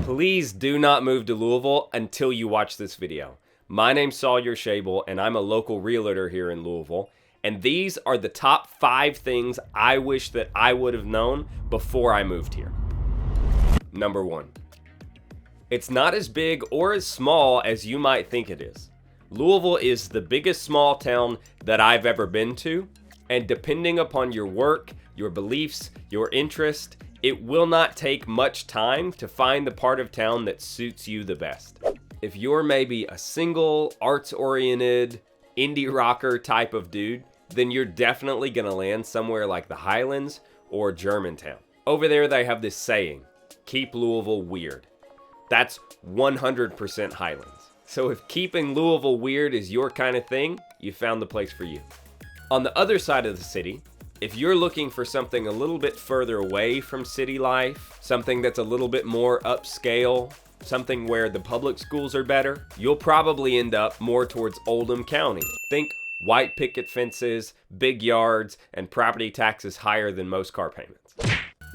Please do not move to Louisville until you watch this video. My name's Sawyer Shabel, and I'm a local realtor here in Louisville. And these are the top 5 things I wish that I would have known before I moved here. Number 1. It's not as big or as small as you might think it is. Louisville is the biggest small town that I've ever been to, and depending upon your work, your beliefs, your interest, it will not take much time to find the part of town that suits you the best. If you're maybe a single, arts-oriented, indie rocker type of dude, then you're definitely gonna land somewhere like the Highlands or Germantown. Over there they have this saying, keep Louisville weird. That's 100% Highlands. So if keeping Louisville weird is your kind of thing, you found the place for you. On the other side of the city, if you're looking for something a little bit further away from city life, something that's a little bit more upscale, something where the public schools are better, you'll probably end up more towards Oldham County. Think white picket fences, big yards, and property taxes higher than most car payments.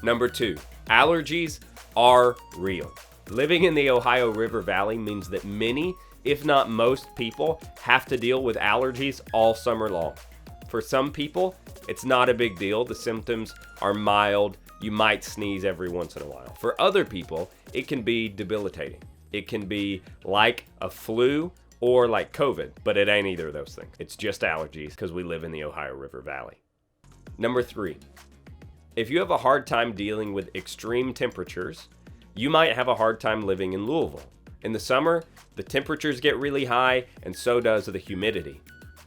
Number 2, allergies are real. Living in the Ohio River Valley means that many, if not most people, have to deal with allergies all summer long. For some people, it's not a big deal. The symptoms are mild. You might sneeze every once in a while. For other people, it can be debilitating. It can be like a flu or like COVID, but it ain't either of those things. It's just allergies because we live in the Ohio River Valley. Number 3, if you have a hard time dealing with extreme temperatures, you might have a hard time living in Louisville. In the summer, the temperatures get really high and so does the humidity.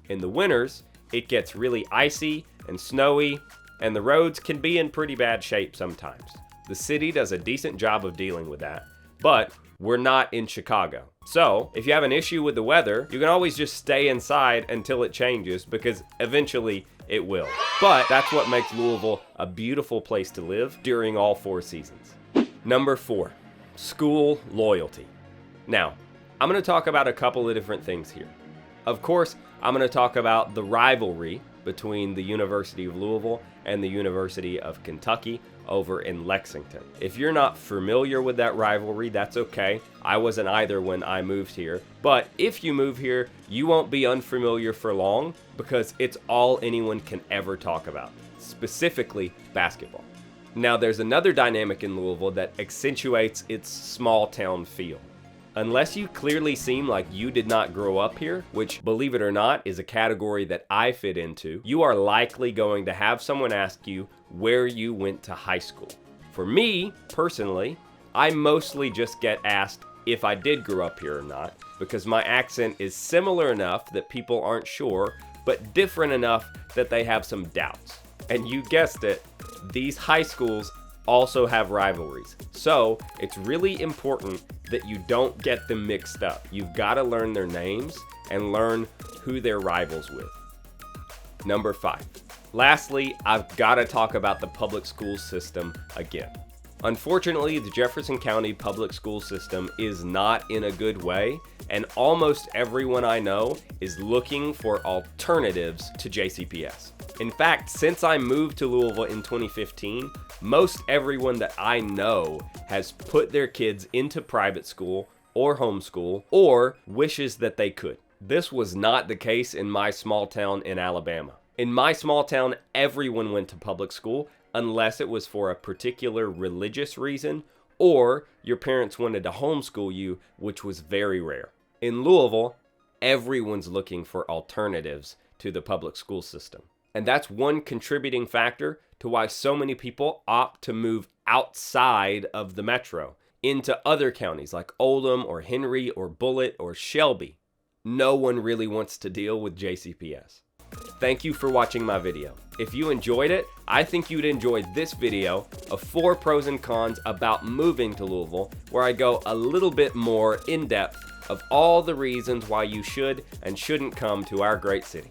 In the winters, it gets really icy and snowy, and the roads can be in pretty bad shape sometimes. The city does a decent job of dealing with that, but we're not in Chicago. So if you have an issue with the weather, you can always just stay inside until it changes, because eventually it will. But that's what makes Louisville a beautiful place to live during all 4 seasons. Number 4, school loyalty. Now, I'm going to talk about a couple of different things here. Of course, I'm going to talk about the rivalry between the University of Louisville and the University of Kentucky over in Lexington. If you're not familiar with that rivalry, that's okay. I wasn't either when I moved here. But if you move here, you won't be unfamiliar for long, because it's all anyone can ever talk about, specifically basketball. Now, there's another dynamic in Louisville that accentuates its small town feel. Unless you clearly seem like you did not grow up here, which, believe it or not, is a category that I fit into, you are likely going to have someone ask you where you went to high school. For me, personally, I mostly just get asked if I did grow up here or not, because my accent is similar enough that people aren't sure, but different enough that they have some doubts. And you guessed it, these high schools also have rivalries. So it's really important that you don't get them mixed up. You've got to learn their names and learn who they're rivals with. Number 5. Lastly, I've got to talk about the public school system again. Unfortunately, the Jefferson County public school system is not in a good way, and almost everyone I know is looking for alternatives to JCPS. In fact, since I moved to Louisville in 2015, most everyone that I know has put their kids into private school or homeschool, or wishes that they could. This was not the case in my small town in Alabama. In my small town, everyone went to public school unless it was for a particular religious reason, or your parents wanted to homeschool you, which was very rare. In Louisville, everyone's looking for alternatives to the public school system. And that's one contributing factor to why so many people opt to move outside of the metro into other counties like Oldham or Henry or Bullitt or Shelby. No one really wants to deal with JCPS. Thank you for watching my video. If you enjoyed it, I think you'd enjoy this video of 4 pros and cons about moving to Louisville, where I go a little bit more in depth of all the reasons why you should and shouldn't come to our great city.